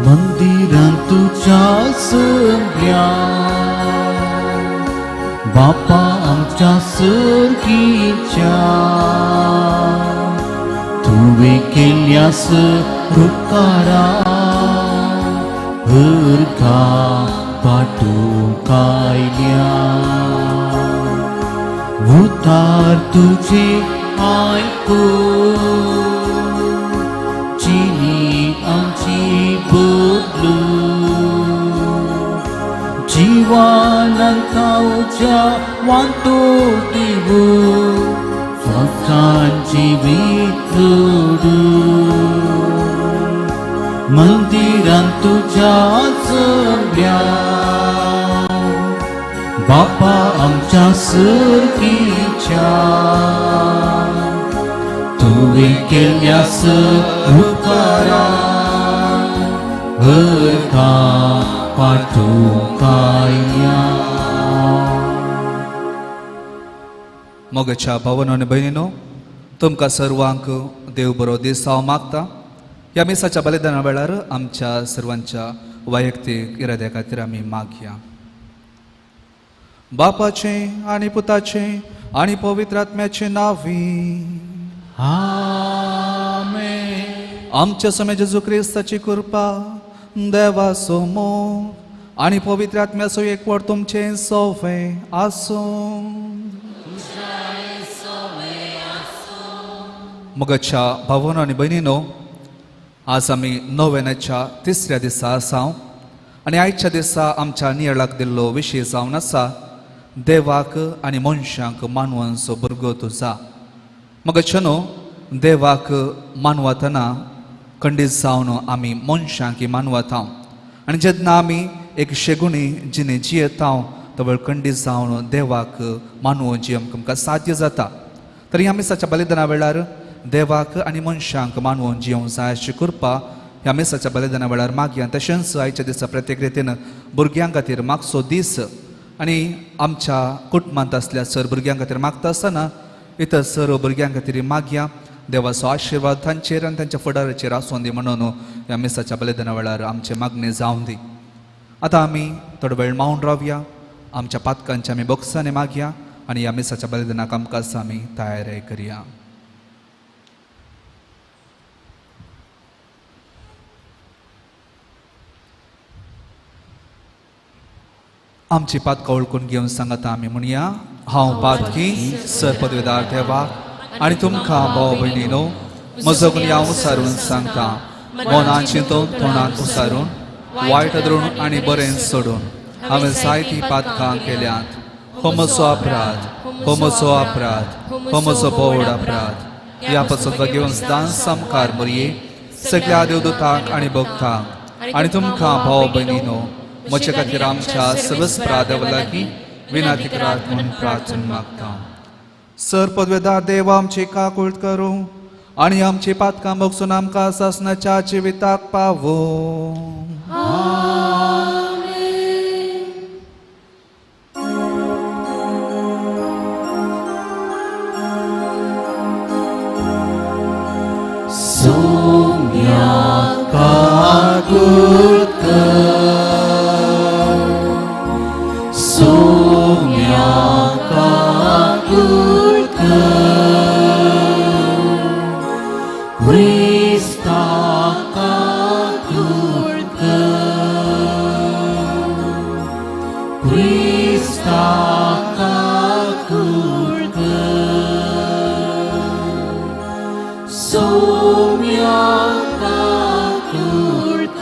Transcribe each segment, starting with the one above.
मंदिरांत तुझ्या सगळ्या बापा आमच्या सर्गीच्या तुवे केल्यास उपकारा हरका पाटू कायल्या उतार तुझे आयको जिनी आमची बदलू जीवानांका उज्या वांतो दिवो स्वासांची वितडू मंदिरांत तुझ्या सगळ्या बापा आमच्या सर्गीच्या तुवे केल्यास उपकारा हरका पाटू कायल्या. मोगाच्या भावांनो आनी भयणींनो, तुमकां सर्वांक देव बरो दीस हांव मागता. ह्या मिसाच्या बलिदाना वेळार आमच्या सर्वांच्या वैयक्तीक इराद्या खातीर आमी मागया. बापाचे आनी पुताचे आनी पवित्र आत्म्याचे नांवी आमेन. आमच्या समय जेजू क्रिस्ताची कृपा देवाचो मोग आनी पवित्र आत्म्याचो एकवट तुमचे सोवे आसूं. मोगाच्या भावांनो आनी भयणींनो, आज आमी नोवेनाच्या तिसऱ्या दिसा आसा आनी आयच्या दिसा आमच्या नियळाक दिल्लो विशय जावन आसा देवाक आनी मनशांक मानवांचो भुरगो तुजा. मोगाच्यानो, देवाक मानवतना खंडीत जावन आमी मनशांक मानवता आनी जेन्ना आमी एक शेगुणी जिणे जियेता तवळ खंडीत जावन देवाक मानव जियेवंक आमकां साध्य जाता. तर ह्या मिसाच्या बलिदाना वेळार देवाक आनी मनशांक मानवून जियोंक जाय अशी कृपा ह्या मिसाच्या बलिदाना वेळार मागया. तशेंच आयच्या दिसा प्रत्येक रितीन भुरग्यां खातीर मागचो दीस आनी आमच्या कुटुंबांत आसल्या सर भुरग्यां खातीर मागता आसतना इतर सर्व भुरग्यां खातीर मागया. देवाचो आशिर्वाद तांचेर आनी तांच्या फुडाराचेर आसूं दी म्हणून ह्या मिसाच्या बलिदाना वेळार आमचे मागणे जावं दी. आतां आमी थोडो वेळ मावून रावया, आमच्या पातकांचे आमी बॉक्सांनी मागया आनी ह्या मिसाच्या बलिदानाक आमकां आमी तयारी करया. आमची पातकां वळखून घेवन सांगात आमी म्हणया. हांव पातकी सर पदवीदार देवाक आनी तुमकां भाव भयणीनो म्हजो गुन्यांव उसारून सांगता. मनान चिंतून तोंडांत उसारून वायट धरून आनी बरें सोडून हांवें जायतीं पातकां केल्यांत. हो म्हजो अपराध, हो म्हजो अपराध, हो म्हजो बोड अपराध. ह्या पासून घेवन दान समकार मरये सगळ्या देवदूतांक आनी भक्तांक आनी तुमकां भाव भयणीनो म्हजे खातीर आमच्या सर्वस्प्रा देवा लागीं विनाती करात म्हणून प्रार्थना मागता. सर पदवेदार देव आमची काकूळट करूं आनी आमची पातकां बगसून आमकां सासणाच्या जिविताक पावो. सोम्या काकूळट सोम्या काकूळट क्रिस्ता काकूळट क्रिस्ता काकूळट सोम्या काकूळट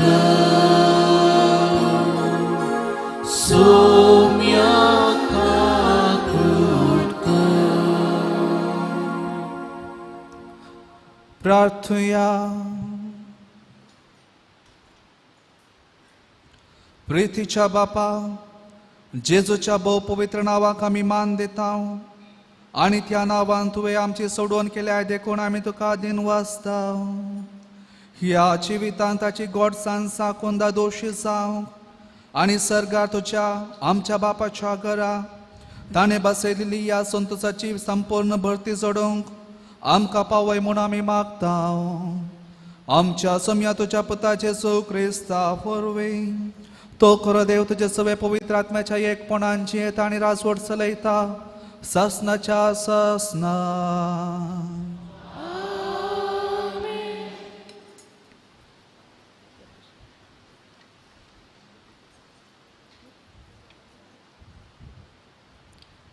सोम्या प्रार्थया. प्रितीच्या बापा, जेजूच्या भोव पवित्र नावाक आमी मान दिता आनी त्या नांवान तुवें आमची सोडवण केल्या देखून आमी तुका दिन वाचता. ह्या जिवितांत ताची गोडसाण साकून दोशी जावंक आनी सर्गार तुज्या आमच्या बापाच्या घरा ताणें बसयलेली ह्या संतोषाची संपूर्ण भरती जोडूंक आमकां पावय म्हूण आमी मागता. आमच्या सम्या तुझ्या पुताचे सो क्रिस्ता फोरवे तो खरो देव तुझे सवे पवित्र आत्म्याच्या एकपणांची येता आणि राजवट चलयता ससनाच्या ससना.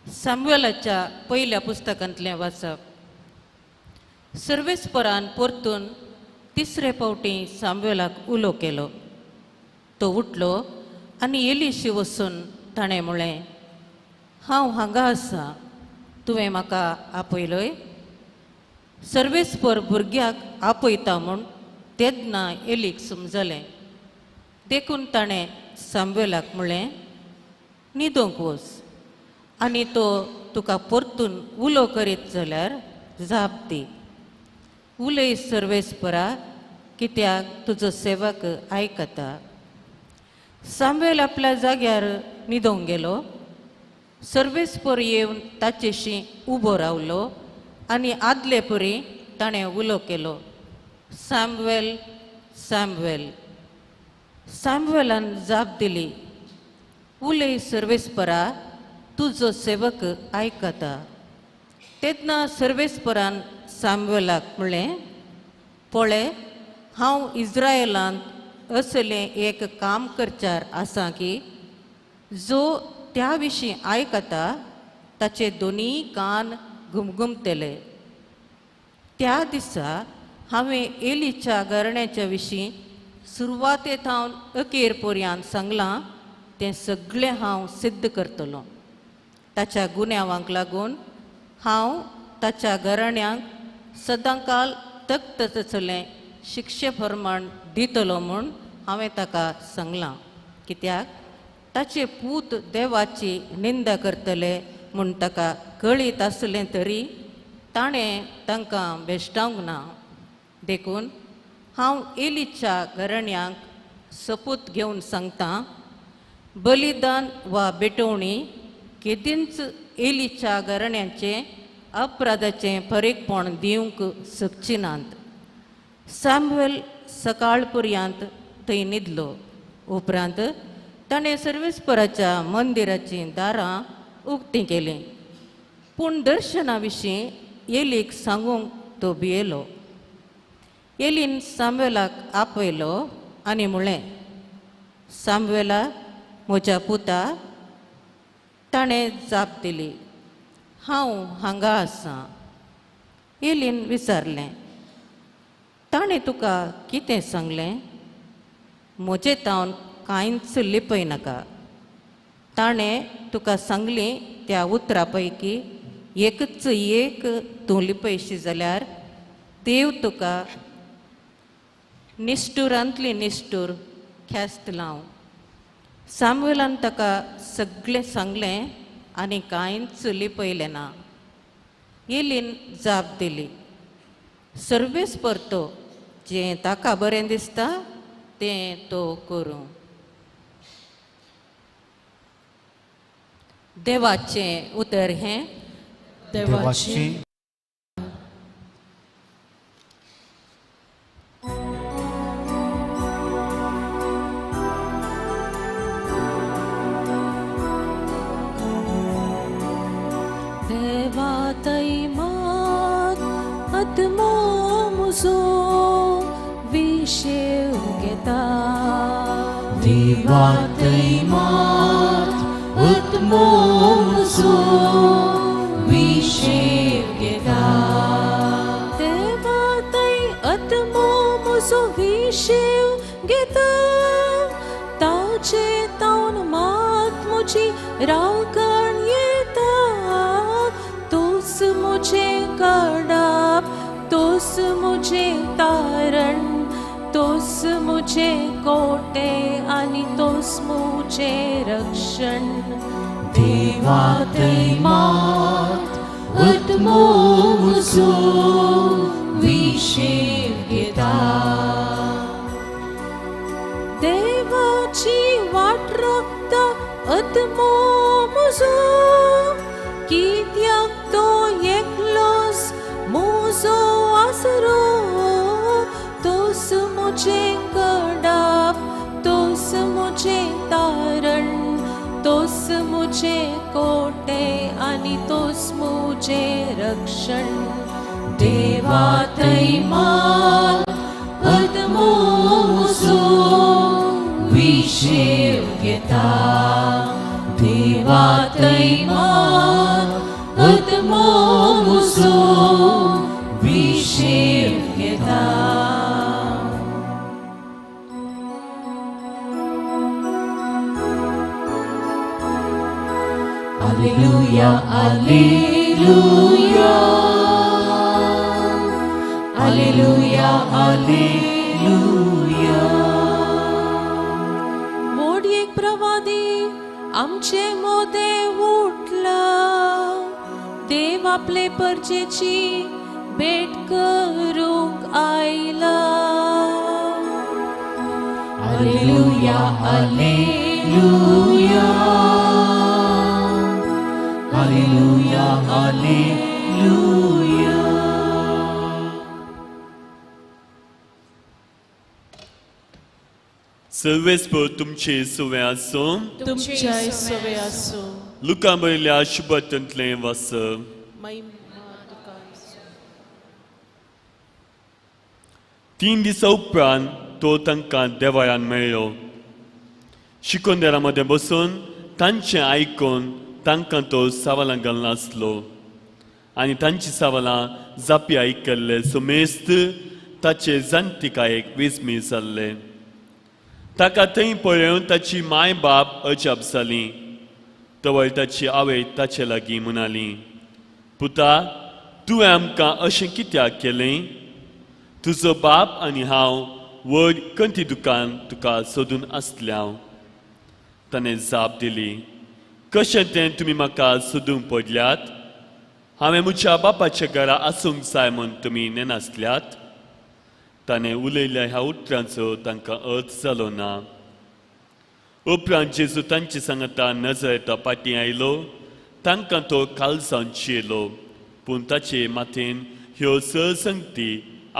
सामुएलाच्या पहिल्या पुस्तकांतलें वाचप. सर्वेस्परान परतून तिसरे फावटी सामुएलाक उलो केलो. तो उठलो आनी एलिशी वचून ताणें म्हळें, हांव हांगा आसा, तुवें म्हाका आपयलय. सर्वेस्पर भुरग्याक आपयता म्हूण तेदना एलीक समजलें. देखून ताणें सामुएलाक म्हळें, न्हिदोंक वच आनी तो तुका परतून उलो करीत जाल्यार जाप दी. उलय सर्वेस्परा, कित्याक तुजो सेवक आयकता. सामुएल आपल्या जाग्यार न्हिदोंक गेलो. सर्वेस्पर येवन ताचेशी उबो रावलो आनी आदले परी ताणें उलो केलो, सामुएल, सामुएल. सामुएलान जाप दिली, उलय सर्वेस्परा, तुजो सेवक आयकता. तेदना सर्वेस्परान सामुएलाक म्हळें, पळय, हांव इस्रायेलांत असलें एक काम करचार आसां की जो त्या विशीं आयकता ताचे दोनीय कान घुमघुमतले. त्या दिसा हांवें एलीच्या गरण्याच्या विशीं सुरवातेंत हांव अखेर पर्यंत सांगलां तें सगळें हांव सिद्ध करतलों. ताच्या गुन्यांवांक लागून हांव ताच्या घराण्यांक सदांकाल तख्त जातलें शिक्षे प्रमाण दितलो म्हूण हांवें ताका सांगलां. कित्याक ताचे पूत देवाची निंदा करतले म्हूण ताका कळीत आसलें तरी ताणें तांकां भेश्टावंक ना. देखून हांव एलीच्या घराण्यांक सपूत घेवन सांगतां, बलिदान वा बेटवणी केदींच एलीच्या घराण्यांचें अपराधाचें फरीकपण दिवंक शकची नात. सामुएल सकाळ पर्यंत थंय न्हिदलो. उपरांत ताणें सर्वेस्पराच्या मंदिराचीं दारां उक्तीं केलीं. पूण दर्शना विशीं एलीक सांगूंक तो भियेलो. एलीन सामुएलाक आपयलो आनी म्हळें, सामुएला, म्हज्या पुता. ताणें जाप दिली, हांव हांगा आसां. एलीन विचारलें, ताणें तुका कितें सांगलें? म्हजे तावन कांयच लिपय नाका. ताणें तुका सांगलीं त्या उतरां पैकी एकच एक तूं लिपयशी जाल्यार देव तुका निश्ठुरांतली निश्ठूर ख्यास्त लाव. सामुएलान ताका सगळें सांगलें आनी कांयच लिपयलें ना. एलीन जाप दिली, सर्वेस्पर तो, जें ताका बरें दिसता तें तो करूं. देवाचें उतर हें. देवाची देवातैमात आत्मो मुजो विशेव घेता. देवातैमात आत्मो म्हजो विशेव घेता. देवातै आत्मो मुजो विशेव घेता. ताचे तावन मात म्हजी राखण येता. तोस मुझे काडाप, तोस मुझे तारण, तोस मुझे कोटे आनी तोस मुझे रक्षण. देवातैमात आत्मो म्हजो विशेव घेता. देवाची वाट राखता आत्मो म्हजो. कित्याक तो एकलोच म्हजो आसरो. तोस मुझे कोटे आनी तोस मुझे रक्षण देवा तैमान अदमो मुसो विशेव घेता देवा तैमान अदमो मुसो विशेव घेता Alleluia, Alleluia, Alleluia, Alleluia. मोड एक प्रवादी आमचे मोदे उठला देव आपले परचेची भेट करूंक आयला Alleluia, Alleluia, Alleluia, Alleluia. सर्वेस्पर तुमचे सुवे आसूं तुमच्या सवे असो लुका बरयल्या शुभतंतलें वाचप तीन दिसां उपरांत तो तांकां देवाळांत मेळ्ळो शिकोंदेरामध्ये बसून तांचें आयकून तांकां तो सावलां घालना आसलो आनी तांची सावलां जापी आयकल्ले सो मेस्त ताचे जाणटेकायेक विस्मी जाल्ले ताका थंय पळोवन ताची माय बाप अजाप जालीं तवळ ताची आवय ताचे लागीं म्हणाली पुता तुवें आमकां अशें कित्याक केलें तुजो बाप आनी हांव व्हड कंठी दुकान तुका सोदून आसले हांव ताणें जाप दिली कशें तें तुमी म्हाका सोदूंक पडल्यात हांवें म्हज्या बापाच्या घरा आसूंक जाय म्हूण तुमी नेनासल्यात ताणें उलयल्या ह्या उतरांचो तांकां अर्थ जालो ना उपरांत जेजू तांचे सांगता नजरेता पाटी आयलो तांकां तो काळजावन चियेलो पूण ताचे माथेन ह्यो संगती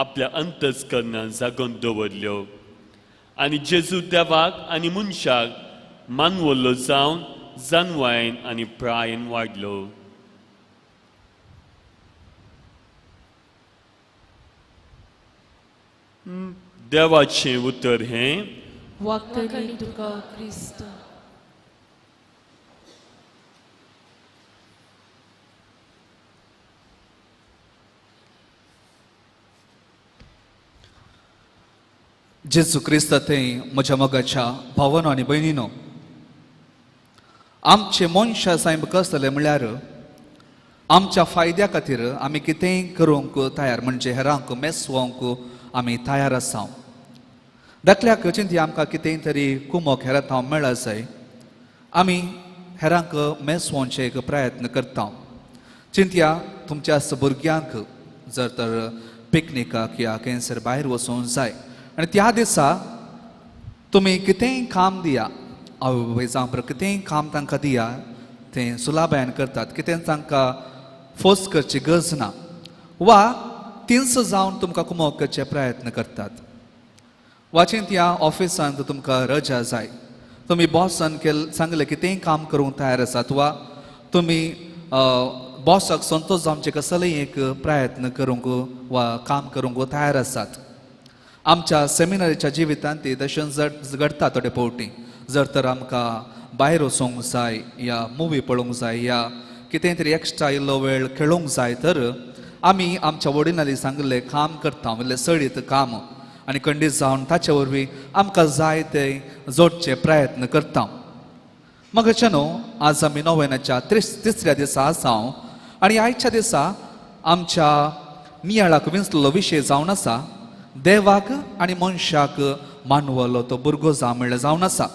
आपल्या अंतस्करणांत जागोवन दवरल्यो आनी जेजू देवाक आनी मनशाक मानवल्लो जावन जानवायन आनी प्रायेन वाडलो देवाचें उतर हें वाकडी तुका क्रिस्त जेजू क्रिस्त थंय म्हज्या मोगाच्या भावानो आनी भयणीनो आमचे मनशां सायब कसले म्हळ्यार आमच्या फायद्या खातीर आमी कितेंय करूंक तयार म्हणजे हेरांक मेसवंक आमी तयार आसा दाखल्याक चिंतया आमकां कितेंय तरी कुमोक हेरांत मेळ्ळा जाय आमी हेरांक मेसवोवचे एक प्रयत्न करता चिंतया तुमच्या भुरग्यांक जर तर पिकनिकाक या खंयसर भायर वचूंक जाय आनी त्या दिसा तुमी कितेंय काम दिया आवय जावं बरें कितेंय काम तांकां दिया तें सुलाभायन करतात कितें तांकां फोर्स करची गरज ना वा तिन्स जावन तुमकां कुमोक करचे प्रयत्न करतात वा चिंतया ऑफिसांत तुमकां रजा जाय तुमी बॉसान सांगलें कितेंय काम करूंक तयार आसात वा तुमी बॉसाक संतोश जावचे कसलेय एक प्रयत्न करूंक वा काम करूंक तयार आसात आमच्या सेमिनारीच्या जिवितांत ती तशें घडटा थोडे फावटी जर तर आमकां भायर वचूंक जाय या मुवी पळोवंक जाय या कितेंय तरी एक्स्ट्रा इल्लो वेळ खेळूंक जाय तर आमी आमच्या वडिलांनी सांगलें काम करता म्हणल्यार सडीत काम आनी खंडीत जावन ताचे वरवीं आमकां जाय ते जोडचे प्रयत्न करता मगचे न्हू आज आमी नोवेनाच्या तिसऱ्या दिसा आसा आनी आयच्या दिसा आमच्या नियाळाक विंचलेलो विशय जावन आसा देवाक आनी मनशाक मानवलो तो भुरगो जावं म्हणल्यार जावन आसा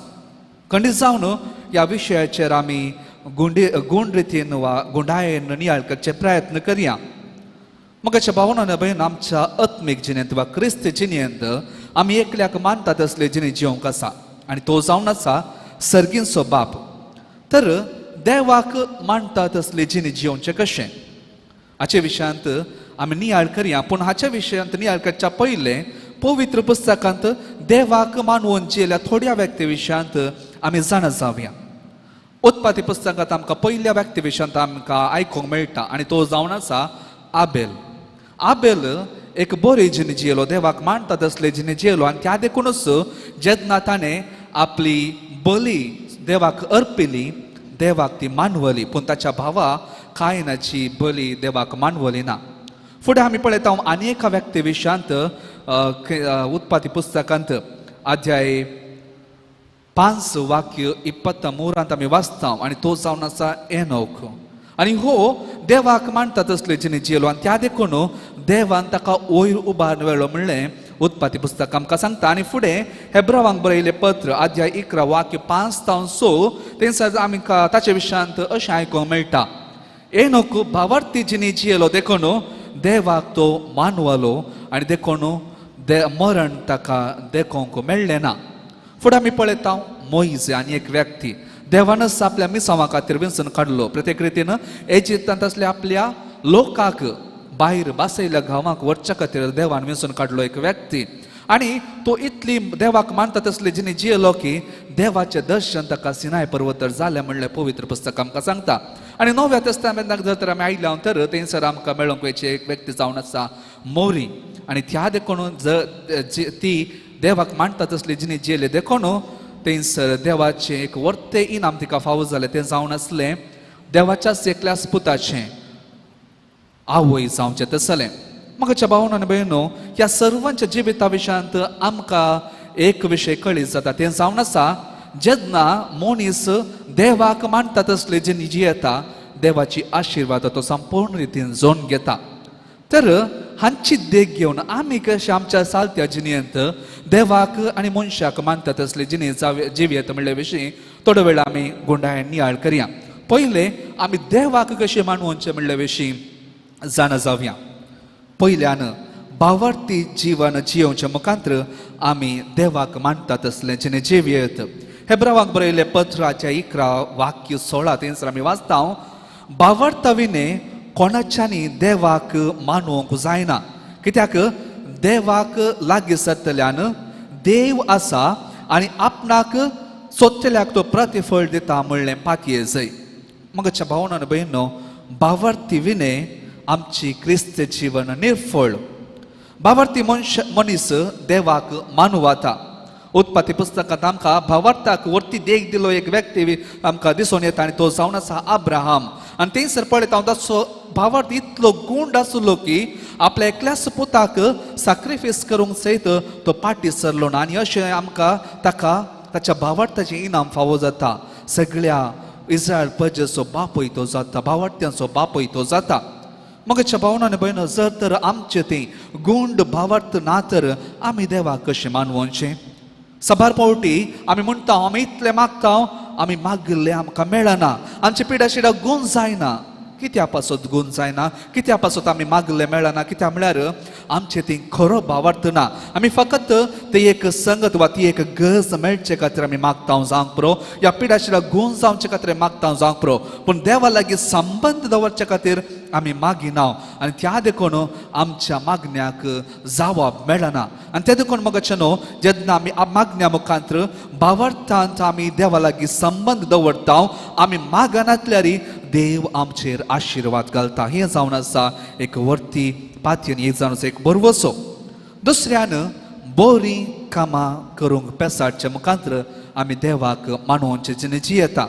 खंडीत जावन ह्या विशयाचेर आमी गुण रितीन वा गुंडायेन नियाळ करचे प्रयत्न करया मगाच्या भावनान भयण आमच्या आत्मीक जिणेंत वा क्रिस्त जिणेंत आमी एकल्याक मानतात असले जिणे जिवंक आसा आनी तो जावन आसा सर्गींचो बाप तर देवाक मानतात असले जिणे जिवंचे कशें हाचे विशयांत आमी नियाळ करया पूण हाच्या विशयांत नियाळ करच्या पयलें पवित्र पुस्तकांत देवाक मानवून जियेल्या थोड्या व्यक्ती विशयांत आमी जाणा जावया उत्पत्ती पुस्तकांत आमकां पयल्या व्यक्ती विशयांत आमकां आयकूंक मेळटा आनी तो जावन आसा आबेल. आबेल एक बरी जिणी जियेलो, देवाक मानता तसले जिणी जियेलो आनी त्या देखूनच जेन्ना ताणें आपली बली देवाक अर्पिली, देवाक ती मानवली, पूण ताच्या भावा कायनाची बली देवाक मानवली ना. फुडें आमी पळयता आनी एका व्यक्ती विशयांत उत्पत्ती पुस्तकांत अध्याय 5 वाक्य 23 आमी वाचता आनी तो जावन आसा एनोक. आनी हो देवाक मानता तसले जिणी जियेलो आनी त्या देखून देवान ताका वयर उबारलो म्हणलें उत्पत्ती पुस्तक आमकां सांगता. आनी फुडें हेब्रावांक बरयलें पत्र अध्याय 11 वाक्य 5 ते 6 थंयसर आमकां ताचे विशयांत अशें आयकूंक मेळटा. एनोक भावार्थी जिणी जियेलो देखून देवाक तो मानवलो आनी देखून मरण ताका देखूंक मेळ्ळें ना. फुडें आमी पळयता मोइज आनी एक व्यक्ती देवानच आपल्या मिसावा खातीर वेंचून काडलो. प्रत्येक रितीन इजिप्तांत असल्या आपल्या लोकांक भायर बासयल्या गांवांक व्हरच्या खातीर देवान वेंचून काडलो एक व्यक्ती. आनी तो इतली देवाक मानता तसले जिणी जियेलो की देवाचें दर्शन ताका सिनाय पर्वतार जालें म्हणलें पवित्र पुस्तक आमकां सांगता. आनी नव्या तेस्तामेंताक जर तर आमी आयल्या तर थंयसर आमकां मेळोंक वयची एक व्यक्ती जावन आसा मोरी. आनी त्या देखून ती देवाक मानता तसली जिणी जियेली देखून थंयसर देवाचें एक वर्तें इनाम तिका फावो जालें. तें जावन आसलें देवाच्याच एकल्याच पुताचें आवय जावचें तसलें. म्हाका भावन आनी भयणो, ह्या सर्वांच्या जिविता विशयांत आमकां एक विशय कळीत जाता. तें जावन आसा जेन्ना मनीस देवाक मानता तसले जिणी जियेता, देवाची आशिर्वाद तो संपूर्ण रितीन जोन घेता. तर हांची देख घेवन आमी कशें आमच्या सालत्या जिणेंत देवाक आनी मनशाक मानता तसले जिणे जियेत म्हणले विशीं थोडो वेळ आमी गुंडाळ्यान नियाळ करया. पयलें आमी देवाक कशें मानवचें म्हणले विशीं जाणा जावया. पयल्यान भावार्थी जीवन जियोवचे मुखांत्र आमी देवाक मानता तसलें जिणे जियेत. हेब्रावांक बरयलें पत्र अध्याय 11 वाक्य 16 थंयसर आमी वाचता भावार्था विने कोणाच्यानी देवाक मानूंक जायना, कित्याक देवाक लागीं सरतल्यान देव आसा आनी आपणाक सोदतल्याक तो प्रतिफळ दिता म्हणलें पातये जाय. म्हज्या भावन आनी भयणो, भावार्थी विने आमची क्रिस्त जीवन निर्फळ. भावार्थी मनीस देवाक मानू वता. उत्पत्ती पुस्तकांत आमकां भावार्थाक वर्ती देख दिलो एक व्यक्ती आमकां दिसून येता आनी तो जावन आसा अब्राहम. आनी थंयसर पळयता ताचो भावार्थ इतलो गूंड आसलो की आपल्या एकल्याच पुताक सॅक्रिफायस करूंक सयत तो पाटी सरलो ना. आनी अशें आमकां ताका ताच्या भावार्थाचें इनाम फावो जाता. सगळ्या इस्रायल प्रजेचो बापूय तो जाता, भावार्थ्यांचो बापूय तो जाता. म्हज्या भावन आनी भयणो, जर तर आमचें तें गूंड भावार्थ ना तर आमी देवाक कशें मानवचें? सबार पावटी आमी म्हणटा आमी इतलें मागता, आमी मागिल्लें आमकां मेळना, आमची पिडा शिडा गूण जायना. कित्या पासत गूण जायना? कित्या पासत आमी मागिल्लें मेळना? कित्याक म्हळ्यार आमचें ती खरो भावार्थ ना. आमी फकत ती एक संगत वा ती एक गरज मेळचे खातीर आमी मागता जावंक पुरो, ह्या पिडा शिडा गूण जावचे खातीर मागता जावंक पुरो, पूण देवा लागीं संबंद दवरचे खातीर आमी मागिना आनी त्या देखून आमच्या मागण्याक जावप मेळना. आनी त्या देखून मगचे न्हू, जेन्ना आमी मागण्या मुखांत्र भावार्थांत आमी देवा लागीं संबंद दवरता, आमी मागनातल्यार देव आमचेर आशिर्वाद घालता. हें जावन आसा एक वर्ती पातयेन, हें जावन आसा एक बरवसो. दुसऱ्यान बरी कामां करूंक पेसाडच्या मुखांत्र आमी देवाक मानोवचे जिणे जियेता.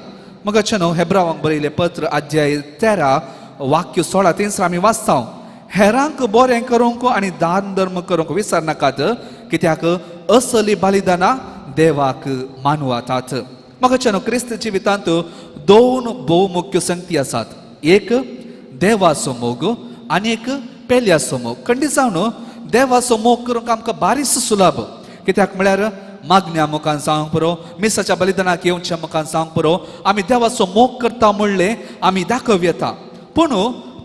मगचे न्हू, हेब्रावांक बरयलें पत्र अध्याय 13 वाक्य 16 थंयसर आमी वाचता हेरांक बरें करूंक आनी दान धर्म करूंक विसरनाकात, कित्याक असली बलिदानां देवाक मानवातात. मगचे न्हू, क्रिस्त जिवितांत दोन भोव मुख्य संगती आसात. एक देवाचो मोग आनी एक पेल्याचो मोग. खंडी जावन देवाचो मोग करूंक आमकां बारीच सुलभ, कित्याक म्हळ्यार मागण्या मुखान जावंक पुरो, मिसाच्या बलिदानाक येवच्या मुखान जावंक पुरो, आमी देवाचो मोग करता म्हणलें आमी दाखोव येता. पूण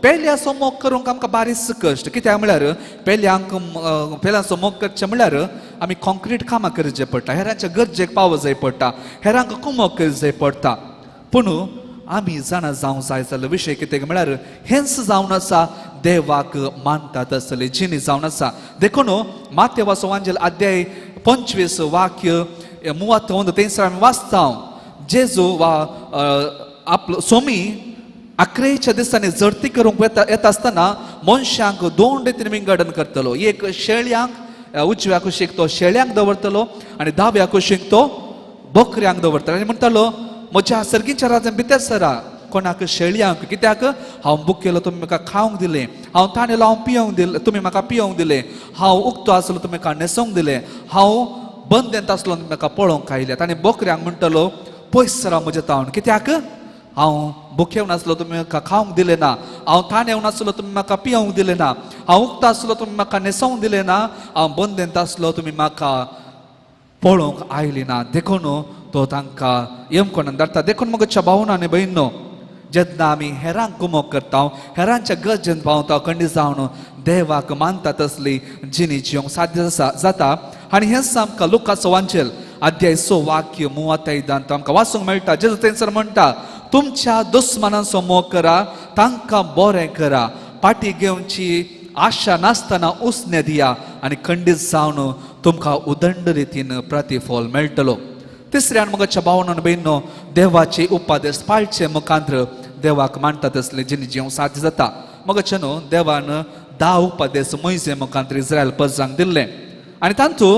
पेल्याचो मोग करूंक आमकां बारीच कश्ट, कित्याक म्हळ्यार पेल्याचो मोग करचें म्हळ्यार आमी कॉन्क्रीट कामां करचें पडटा, हेरांच्या गरजेक पावो जाय पडटा, हेरांक कुमक करचें जाय पडटा. पूण आमी जाणा जावंक जाय जाल्यार विशय कितें म्हळ्यार हेंच जावन आसा देवाक मानता तसले जिणी जावन आसा. देखून माथ्येव वाचो वांजेल अध्याय 25 वाक्य 31 थंयसर आमी वाचता जेजू वा आपलो सोमी अकरेच्या दिसांनी जर्ती करूंक येता आसतना मनशांक 2 रितीन विंगडन करतलो. एक शेळ्यांक उजव्या कुशीक तो शेळ्यांक दवरतलो आनी दाव्या कुशीक तो बकऱ्यांक दवरतलो आनी म्हणटालो म्हज्या सर्गीच्या राज्यान भितर सरा कोणाक शेळ्यांक कित्याक हांव भुकेलो तुमी म्हाका खावंक दिलें, हांव ताणेलो हांव पियोंक दिलें तुमी म्हाका पियोंक दिलें, हांव उक्तो आसलो तुमी म्हाका न्हेसोंक दिलें, हांव बंदेंत आसलो तुमी म्हाका पळोवंक आयल्यात. आनी बकऱ्यांक म्हणटलो पयस सरा म्हज्या तावन कित्याक हांव भुकेवन आसलो तुमी म्हाका खावंक दिलें ना, हांव ताणेवन आसलो तुमी म्हाका पियोंक दिलें ना, हांव उक्तो आसलो तुमी म्हाका न्हेसोंक दिलें ना, हांव बंदेंत आसलो तुमी म्हाका पळोवंक आयली ना. देखून तो तांकां येमकोन धाडटा. देखून म्हज्या भावना आनी भयणो जेन्ना आमी हेरांक कुमोग करता हेरांच्या गरजेन पावता खंडी जावन देवाक मानता तसली जिणी जिवंक साध्य जाता. आनी हेंच आमकां लुकाचो वांचेल अध्याय 6 वाक्य 35 आमकां वाचूंक मेळटा. जेजू थंयसर म्हणटा तुमच्या दुस्मनांचो मोग करा, तांकां बरें करा, पाटी घेवची आशा नासतना उसने दिया आनी खंडीत जावन तुमकां उदंड रितीन प्रतिफळ मेळटलो. तिसऱ्यान म्हज्या भावनान भयणो देवाचे उपादेश पाळचे मुखांत्र देवाक मानता तसले जिणी जिवंक साध्य जाता. म्हज्या न्हू देवान 10 उपादेश मोइजे मुखांत्र इस्रायल प्रजांक दिल्ले आनी तांतूं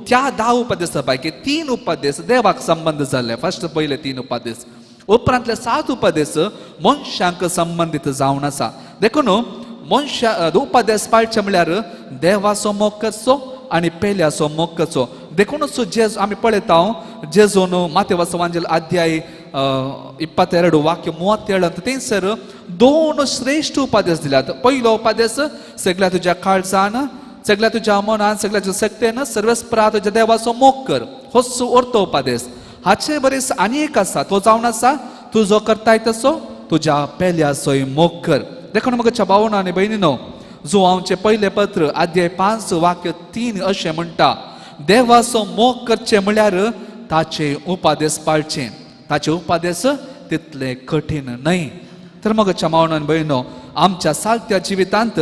त्या 10 उपादेशा पैकी 3 उपादेश देवाक संबंध जाल्ले. फर्स्ट पयले 3 उपादेश उपरांतले 7 उपादेश मनशांक संबंधीत जावन आसा. देखून मनशा उपादेश पाळचे म्हळ्यार देवाचो मोग करचो आनी पेल्याचो मोग करचो. देखूनच जेजू आमी पळयता जेजून मातेवाचो वांचेल अध्याय 22 वाक्य 37 थंयसर 2 श्रेष्ठ उपादेश दिल्यात. पयलो उपादेश सगळ्या तुज्या काळजान, सगळ्या तुज्या मनान, सगळ्या तुज्या शक्तीन सर्वस्परा तुज्या देवाचो मोग कर. होच अर्थ उपादेश. हाचे बरेच आनी एक आसा तो जावन आसा तूं जो करताय तसो तुज्या पेल्याचोय मोग कर. देखून म्हज्या भावना आनी भयणीनो जो आमचे पयले पत्र अध्याय 5 वाक्य 3 अशें म्हणटा देवाचो मोग करचे म्हळ्यार ताचे उपादेश पाळचे. ताचे उपादेश तितले कठीण न्हय. तर म्हज्या भावनान भयणो आमच्या सालत्या जिवितांत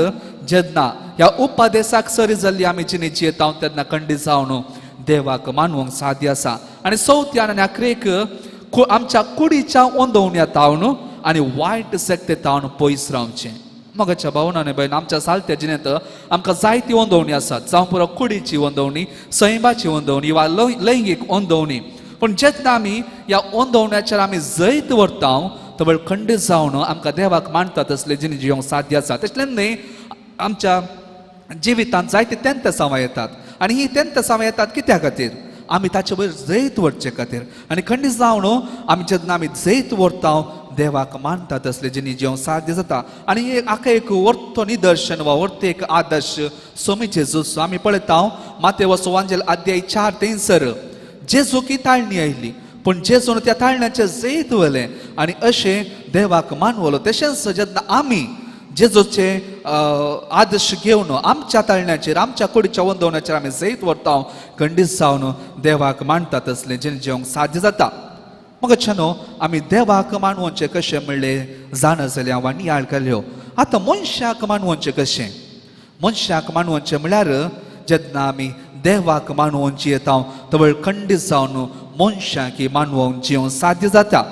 जेन्ना ह्या उपादेशाक सरी जाल्ली आमी जिणी जियेता तेन्ना खंडीत जावन देवाक मानवंक साध्य आसा. आनी चवथ्यान आनी आखरेक आमच्या कुडीच्या ओंदवण्यातावन आनी वायट सक्तेतावन पयस रावचें. म्हज्या भावनाने भयण आमच्या सालत्या जिणेंत आमकां जायती ओंदवणी आसात. जावं पुरो कुडीची ओंदवणी, सैमाची ओंदवणी वा लैंगीक ओंदवणी. पूण जेन्ना आमी ह्या ओंदवण्याचेर आमी जैत व्हरता तर खंडीत जावन आमकां देवाक मानता तसले जिणी जिवंक साध्य आसा. तशेंच न्ही आमच्या जिवितांत जायते तेंत सावां येतात आनी ही तेंत सावां येतात कित्या खातीर आमी ताचे वयर जैत व्हरचे खातीर. आनी खंडीत जावन आमी जेन्ना आमी जैत व्हरता देवाक मानता तसले जिणी जिवंक साध्य जाता. आनी हाका एक वर्तो निदर्शन वा वर्त एक आदर्श सोमी जेजू आमी पळयता मातेवाचो वांचेल अध्याय 4 थंयसर जेजू की ताळणी आयली पूण जेजून त्या ताळण्याचें जैत व्हलें आनी अशें देवाक मानवलो. तशेंच जेन्ना आमी जेजूचे आदर्श घेवन आमच्या ताळण्याचेर आमच्या कुडीच्या ओंदवण्याचेर आमी जैत व्हरता खंडीत जावन देवाक मानता तसलें जिणी जिवंक साध्य जाता. म्हज्या न्हू आमी देवाक मानवचें कशें म्हणलें जाण जाल्यार वा नियाळ केल्यो. आतां मनशाक मानवचें कशें? मनशाक मानवचें म्हळ्यार जेन्ना आमी देवाक मानवून जियेता तर खंडीत जावन मनशाक मानवून जिवंक साध्य जाता.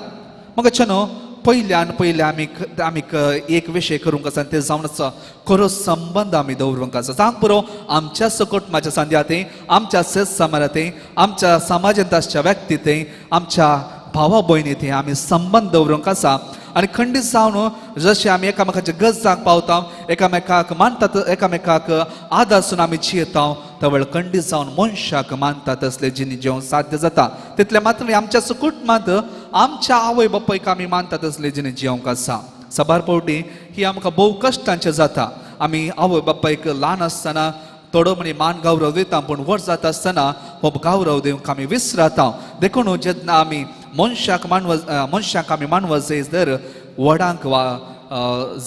म्हज्या न्हू पयल्यान पयले आमी एक विशय करूंक आसा ते जावन आसा खरो संबंध आमी दवरूंक आसा. सांग पुरो आमच्या कुटुंबाच्या सांद्यातय, आमच्या शेत समाजांतय, आमच्या समाजांत आसच्या व्यक्तींतय, आमच्या भावा भयणी आमी संबंध दवरूंक आसा. आनी खंडीत जावन जशें आमी एकामेकाच्या गरजांक पावता, एकामेकाक मानतात, एकामेकाक आदारसून आमी जियेता तर खंडीत जावन मनशाक मानता तसले जिणी जिवंक साध्य जाता. तितले मात्र आमच्या कुटुंबांत आमच्या आवय बापायक आमी मानता तसले जिणी जिवंक आसा. सबार पावटी ही आमकां भोव कश्टांचें जाता. आमी आवय बापायक ल्हान आसतना थोडो म्हणी मान गौरव दिता पूण व्हड जाता आसतना हो गौरव दिवंक आमी विसरता. देखून जेन्ना आमी मनशाक आमी मानव जायत तर व्हडांक वा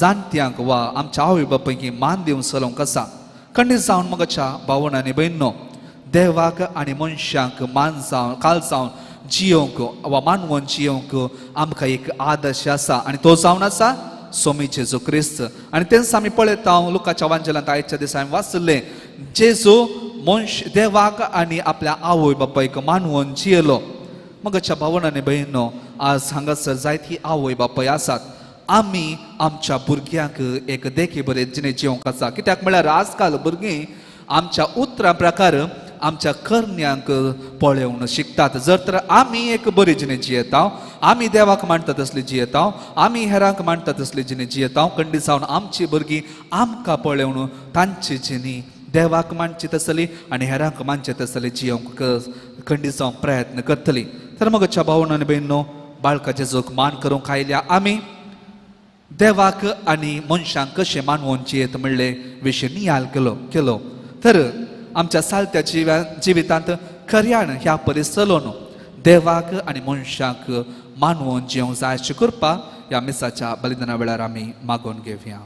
जाणट्यांक वा आमच्या आवय बापायक मान दिवंक चलोवंक आसा. खंडीत जावन म्हज्या भावना आनी भयणो देवाक आनी मनशाक मान जावन काल जावन जियोंक वा मानवून जियोंक आमकां एक आदर्श आसा आनी तो जावन आसा सोमी जेजू क्रिस्त. आनी तेंच आमी पळयता लुकाच्या वांचेलांत आयच्या दिसा हांवें वाचलें जेजू देवाक आनी आपल्या आवय बापायक मानवून जियेलो. म्हज्या भावना आनी भयणो आज हांगासर जायती आवय बापूय आसात. आमी आमच्या भुरग्यांक एक देखे बरे जिणे जिवंक आसा. कित्याक म्हळ्यार आजकाल भुरगीं आमच्या उतरां प्रकार आमच्या करण्यांक पळोवन शिकतात. जर तर आमी एक बरी जिणे जियेता, आमी देवाक मानता तसली जियेता, आमी हेरांक मानता तसली जिणे जियेता, खंडी जावन आमची भुरगीं आमकां पळोवन तांची जिणी देवाक मानची तसली आनी हेरांक मानचे तसली जियोंक खंडी जावन प्रयत्न करतली. तर मगच्या भावन आनी भयणो, बाळका जेजूक मान करूंक आयल्या आमी देवाक आनी मनशांक कशें मानवून जियेत म्हणले विशीं नियाल केलो. तर आमच्या सालत्या जिवितांत खऱ्यान ह्या परीस चलोवन देवाक आनी मनशांक मानवून जियोंक जाय अशी कृपा ह्या मिसाच्या बलिदाना वेळार आमी मागून घेवया.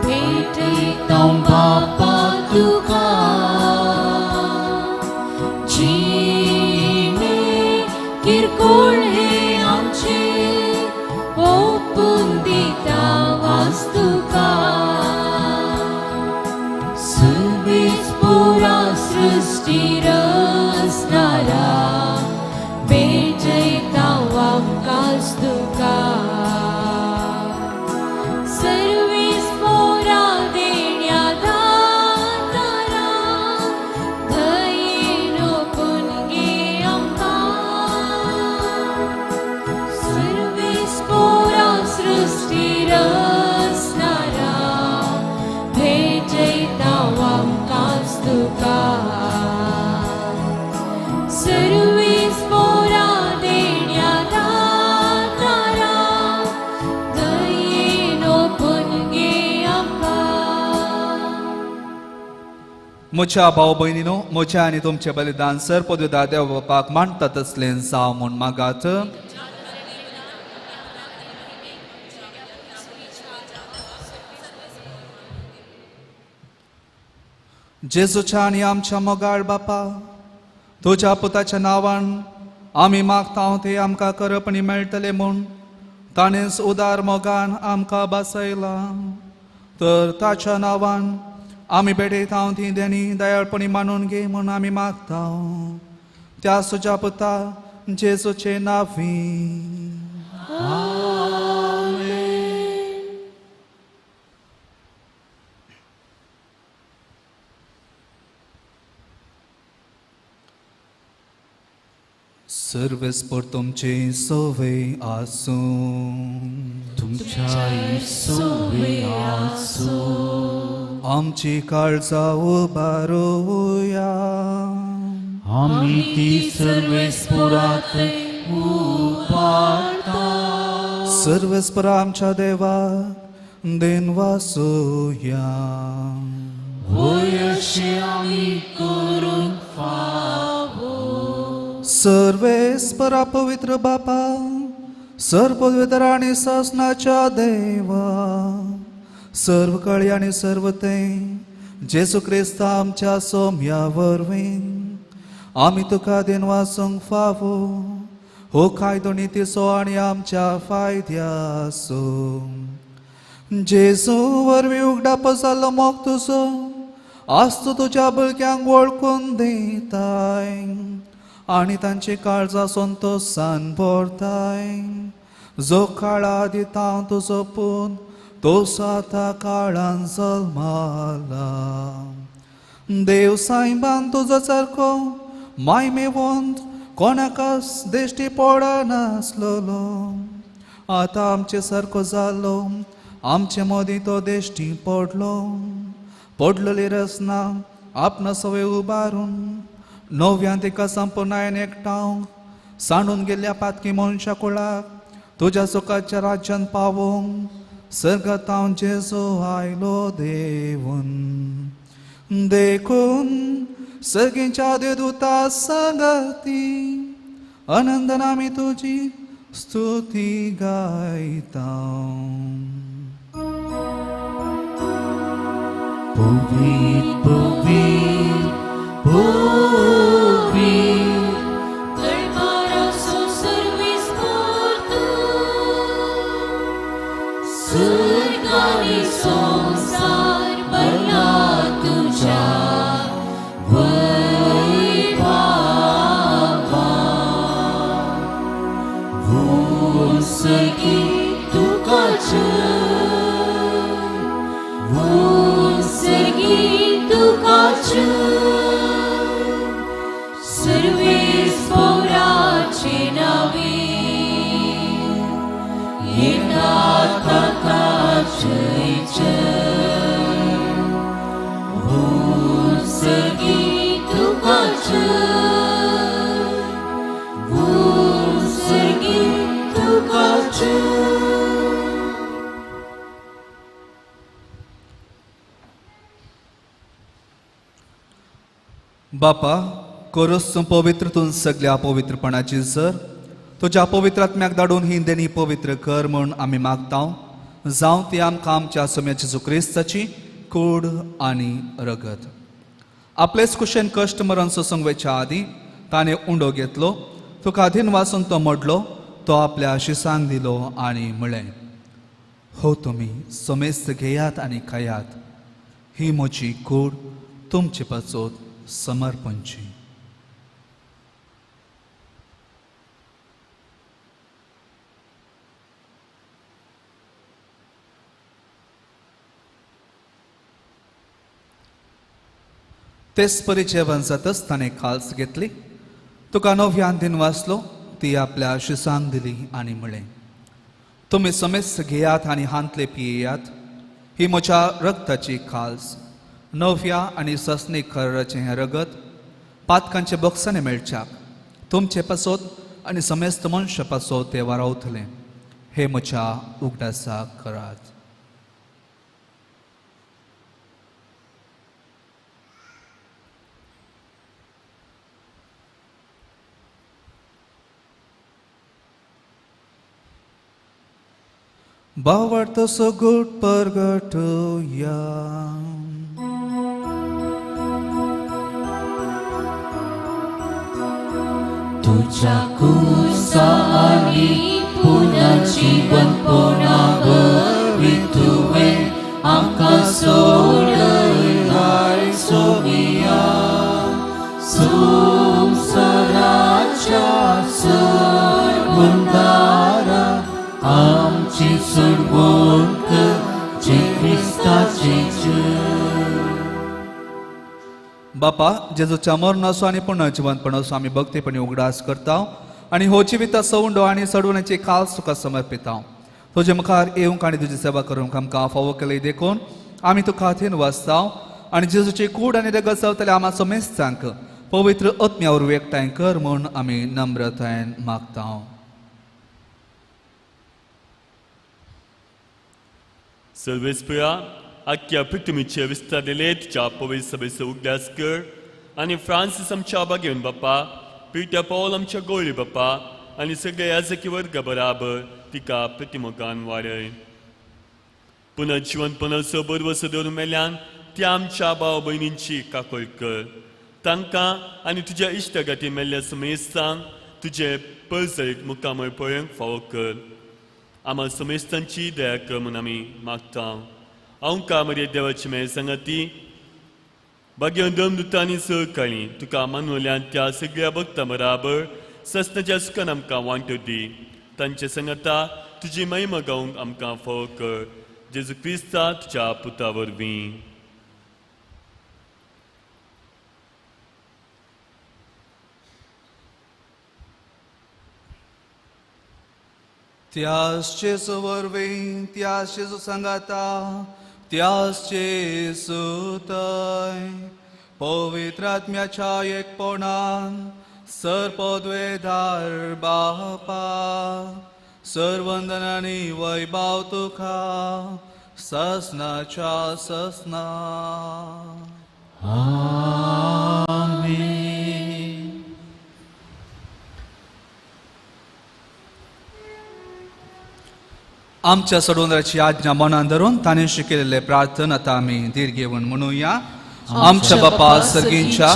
भेटयतां बापा तुका जिणे किरकोळ हे आमचे ओपून दिता वास्तुका सगळीच पुरा सृष्टी रचणारा भेटयता आमकांच तुका म्हज्या भाव भयणीनो, म्हज्या आनी तुमचें बलिदान सरपदविदा देव बापाक मानता तसलें जावं म्हूण मागात. जेजूच्या आनी आमच्या मोगाळ बापा, तुज्या पुताच्या नांवान आमी मागता तें आमकां करप आनी मेळटलें म्हूण ताणेंच उदार मोगान आमकां बासयला. तर ताच्या नांवान आमी बेडयता ती देणी दयाळपणी मानून घे म्हूण आमी मागता त्या तुज्या पुता जेजूचे नांवी. सर्वेस्पर तुमचे सोवे आसूं, तुमच्या सोवे आसूं. आमची काळजां उबारूया, आमी ती सर्वेस्परात उबारता. सर्वेस्पर आमच्या देवा देन वासूया. होय अशें आमी करूंक फावो. सर्वेस्परा पवित्र बापा, सर्वपवित्र आनी ससनाच्या देवा, सर्व कळी आनी सर्व तें जेजू क्रिस्त आमच्या सोम्या वरवीं आमी तुका देन वासूंक फावो. हो कायदो नितीचो आनी आमच्या फायद्याचो. जेजू वरवीं उगडाप जाल्लो मोग तुजो आस्तू तुज्या भुरग्यांक वळखून दिताय आनी तांची काळजां संतोशान भरताय. जो काळा दिता तुजो पूत तो साता काळान जल्माला. देव सायबान तुजो सारको मायमेवंत कोणाकच दिश्टी पडनासलो. आतां आमचे सारको जालो, आमचे मदीं तो दिश्टी पडलोली रचना आपणा सवय उबारून नव्यान तिका संपूर्णायन एकठांव सांडून गेल्ल्या पातकी मनशा कुळाक तुज्या सुखाच्या राज्यान पावोंक सर्गात हांव जेजू आयलो देवून. देखून सगळींच्या देवदूता सांगाती आनंदान आमी तुजी स्तुती गायता. Povit, povit, povit, Tălmarasul service portu, Sârgani संसार बना तुझा वैभवा. Vusăgi तुका सर्वेस पौराचे नावे येतात ताकाचे भूसगी तुकाचे भूसगी तुकाचे. बापा, कोरोस पवित्रतून सगळ्या पवित्रपणाची सर तुझ्या पवित्र आत्म्याक धाडून ही देणी पवित्र कर म्हूण आमी मागता. जावं ती आमकां आमच्या सोम्याची जेजू क्रिस्ताची कूड आनी रगत. आपलेच कुशेन कश्ट मरण सोसूंक वेच्या आदी ताणें उंडो घेतलो. तुका आधीन वाचून तो मोडलो. तो आपल्या शिसांक दिलो आनी म्हळें, हो तुमी सोमेस्त घेयात आनी खायात. ही म्हजी कूड तुमचे पचोत समर्पणची. तेच परी जेवण जातच ताणें काल्स घेतली. तुका नव्यान दिन वाचलो. ती आपल्या शिसांक दिली आनी म्हळें, तुमी समेस्त घेयात आनी हांतले पियेयात. ही म्हज्या रक्ताची काल्स, नव्या आनी ससणी खर्राचें हें रगत पातकांचे बक्षाने मेळच्याक तुमचे पासोत आनी समेस्त मनशा पासोत ते वारावतलें. हे म्हज्या उगडासाक करात. भावार्थ सगुट परगटुया. तुझ्या कुसानी पुन्हा जीवन पोनावर तुवे आमकां सोडलाय सोमिया. संसाराच्या सरवंदारा आमची सोडवणूक जे क्रिस्ताचे बापा, जेजूच्या मरणाचो आनी पुनर्जीवनपणाचो आमी भक्तीपणी उगडास करता आनी हो जिविता सवंडो आनी सडवण्याची काल्स तुका समर्पिता. तुजे मुखार येवंक आनी तुजी सेवा करूंक आमकां फावो केले देखून आमी तुका हातीन वाचता आनी जेजूची कूड आनी रगत जावतले आमाचो मेस्तांक पवित्र आत्म्या वरवीं एकठांय कर म्हूण आमी नम्रतायेन मागता. सर्वेस्परा आख्या पृथ्वीचे विस्तारलेले तुझ्या पवित्र सभेचो उगडास कर आनी फ्रांसीस आमच्या बागेवन बापा, पिटर पौल आमच्या गोळी बापा आनी सगळे याजकी वर्ग बराबर तिका प्रतिमोगान वाडय. पुनर्जीवनपणाचो बरवसो दवरून मेल्यान त्या आमच्या भाव भयणींची काकोळ कर. तांकां आनी तुज्या इश्टगाती मेल्ल्या समेस्तांक तुजे परजळीक मुखामळ पळोवंक फावो कर. आम्हा समेस्तांची दया कर म्हूण आमी मागता. हांव मरे देवाची मेळ संगती भाग्यवन धर्मदुतांनी सहकाळी तुका मानवल्यान त्या सगळ्या भक्तां बराबर सस्नाच्या सुखान आमकां वांटो दी. तांचे संगता तुजी महिमा गावंक आमकां फावो कर. जेजू क्रिस्ता तुज्या पुता वरवीं. त्याच जेजू वरवीं, त्याच जेजू सांगाता, त्याच जेजू थंय पवित्र आत्म्याच्या एकपणान सरपदवेदार बापा सर्वंदनांनी वैभव तुका ससनाच्या ससना. आमेन. आमच्या सोडवणाऱ्याची आज्ञा मनान धरून ताणे शिकलेले प्रार्थना आता आम्ही दीर घेऊन म्हणूया. आमच्या बापा सर्गींच्या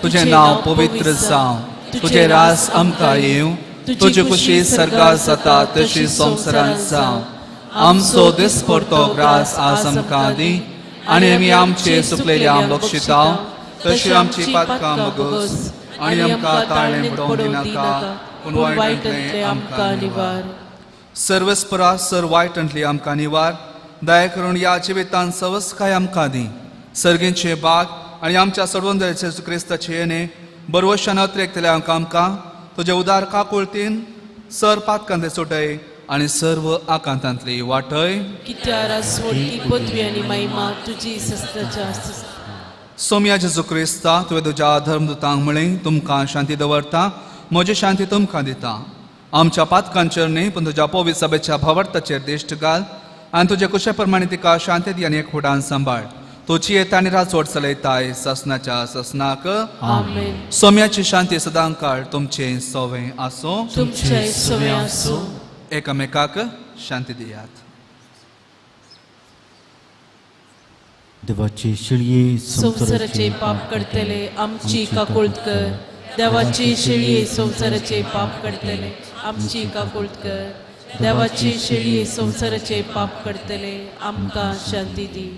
तुझे नाव पवित्र जावं, तुझे रास आमकां येवं, तुझी खुशी सर्गार जाता तशी संवसारांत जावं. आमचो दिसपरतो ग्रास आज आमकां दी, आनी आमी आमचे सुकलेले आम बक्षिता तशी आमची पातकां बगोस, आनी आमकां ताळणे पडोवंक दिनाका, पूण वायटांतले आमकां निवार. सर्वस्परा सर वायटांतली आमकां निवार. दया करून या जिवितांत सवस्काय आमकां दी. सर्गींचे बाग आनी आमच्या सोडवंदराचे जेजू क्रिस्ताचे येणे बरवशान अतिरेकतले आमकां तुजे उदार काकुळतीन सर पातकांतले सुटय आनी सर्व आकांतांतली वाटय. कित्यार सोडकी पदवी आनी महिमा तुजी सस्ताच्या सोम्या जेजू क्रिस्ता तुवें तुज्या धर्मदुतांक म्हळें तुमकां शांती दवरता, म्हजी शांती तुमकां दिता. आमच्या पातकांचेर न्ही पूण तुज्या पवित्र सभेच्या भावार्थाचेर दिश्ट घाल आनी तुजे कुशे प्रमाणे तिका शांती दी आनी एकवटान सांबाळ. तुची येता आनी राजवट चलयताय ससनाच्या ससनाक. आमेन. सोम्याची शांती सदां काळ तुमचे सोवें आसूं. तुमचे सोवें आसूं. एकामेकाक शांती दियात. देवाचे शिळये संवसाराचे पाप करतले आमची काकुळत कर. देवाची शिळये संवसाराचे पाप करतले आमची काकुळत कर. देवाची शिळये संवसाराचे पाप करतले आमकां शांती दी.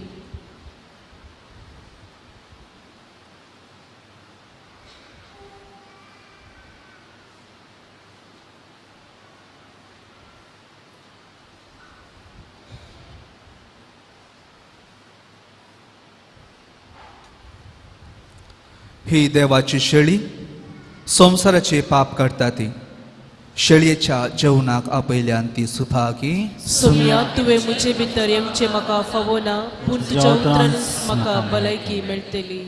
ही देवाची शेळी संवसाराचे पाप करता ती. शेळयेच्या जेवणाक आपयल्यान ती सुभागी. सोम्या तुवें म्हजे भितर येवचें म्हाका फावो ना, पूण तुज्या उतरान म्हाका भलायकी मेळटली.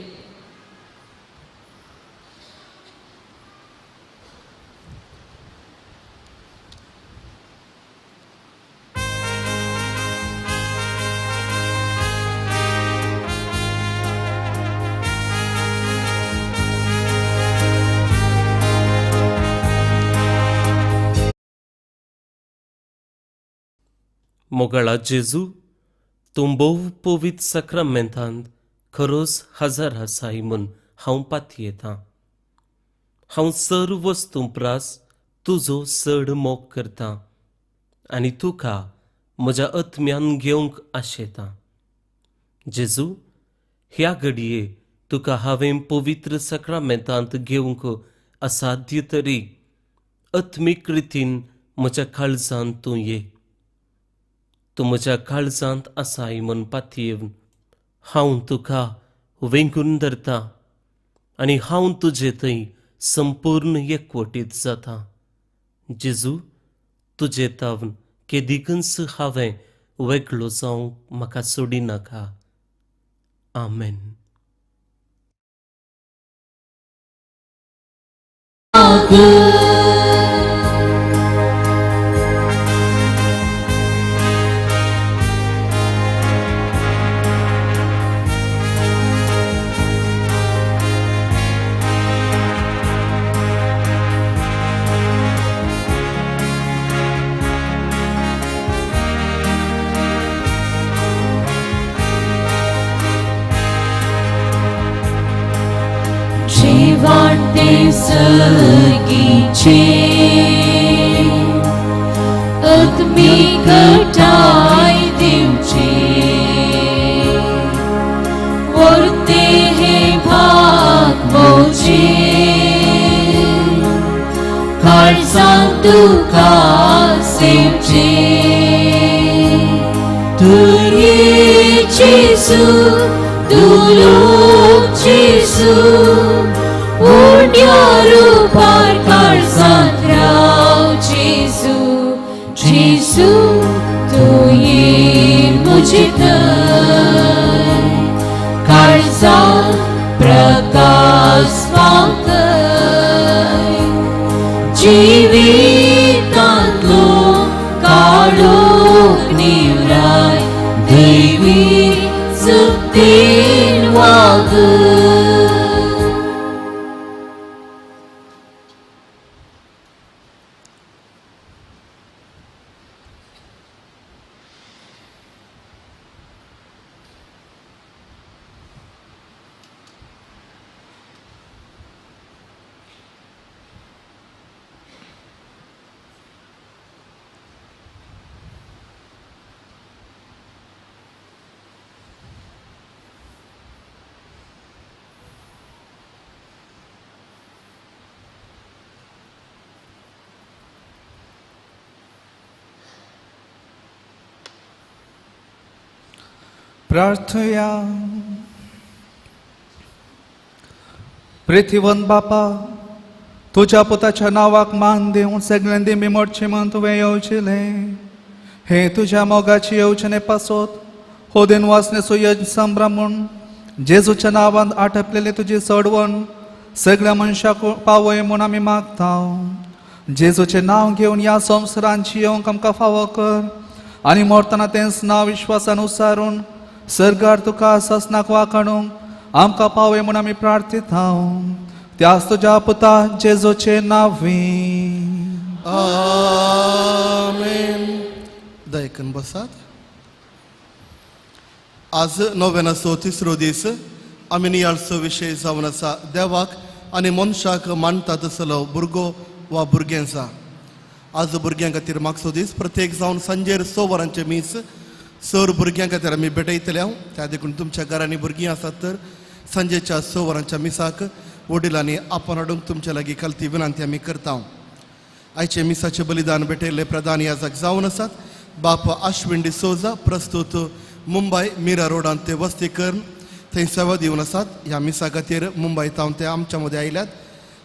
मोगळा जेजू तूं भोव पवित्र सक्रामेंतांत खरोच हजर आसाय म्हूण हांव पातयेतां. हांव सर्व वस्तू प्रास तुजो चड मोग करतां आनी तुका म्हज्या आत्म्यान घेवंक आशेतां. जेजू, ह्या घडये तुका हांवें पवित्र सक्रामेंतांत घेवंक असाध्य तरी आत्मीक रितीन म्हज्या काळजांत तूं ये. तूं म्हज्या काळजांत आसाय म्हूण पातयेवन हांव तुका वेंगून धरतां आनी हांव तुजे थंय संपूर्ण एकवटीत जातां. जेजू, तुजे तावन केदिकच हांवें वेगळो जावंक म्हाका सोडिनाका. आमेन. वाटे सर्गीचे आत्मीक घटाय दिवचे वर्ते हे भाग मोचे काळजांत तुका सेवचे तुये जेजू तुलो जेजू रूपार काळजांत राव जेजू जेजू तुये म्हजे थंय काळजांत प्रकाश पावतय जिवितांतलो काळोख निवराय दैवी सक्तीन वाग. प्रार्थया. पृथ्वीवन बापा, तुझ्या पुताच्या नावाक मान देऊन सगळ्यांनी मिमोडचे म्हण तुवें येवचिले. हे तुझ्या मोगाची येवचणे पासोत हो दिन वाचण्याचो यज्ञ संभ्रमून जेजूच्या नावान आटपलेले तुझी चडवण सगळ्या मनशाक पावय म्हूण आमी मागता. जेजूचे नाव घेवन ह्या संवसारांची येवंक आमकां फावो कर आनी मोरतना तेंच नांव विश्वासान उसारून सर्गार तुका ससनाक वाखाणूंक आमकां पावय म्हूण आमी प्रार्थिता. त्याच तुझ्या पुता जेजूचे नांवी. आमेन. दयकन बसात. आज नोवेनाचो तिसरो दीस आमी नियाळचो विशय जावन आसा देवाक आनी मनशाक मानता तसलो भुरगो वा भुरग्यांचा. आज भुरग्यां खातीर मागचो दीस प्रत्येक जावन सांजेर 6 वरांचे मीस सर भुरग्यां खातीर आमी भेटयतले. त्या देखून तुमच्या घरांनी भुरगीं आसात तर सांजेच्या 6 वरांच्या मिसाक वडिलांनी आपण हाडूंक तुमच्या लागीं खालती विनंती आमी करता. आयचे मिसाचे बलिदान भेटयल्ले प्रधान याजक जावन आसात बाप अश्विन डिसोजा, प्रस्तुत मुंबय मीरा रोडान ते वस्तीकर थंय सेवा दिवन आसात. ह्या मिसा खातीर मुंबयतावन ते आमच्या मदीं आयल्यात.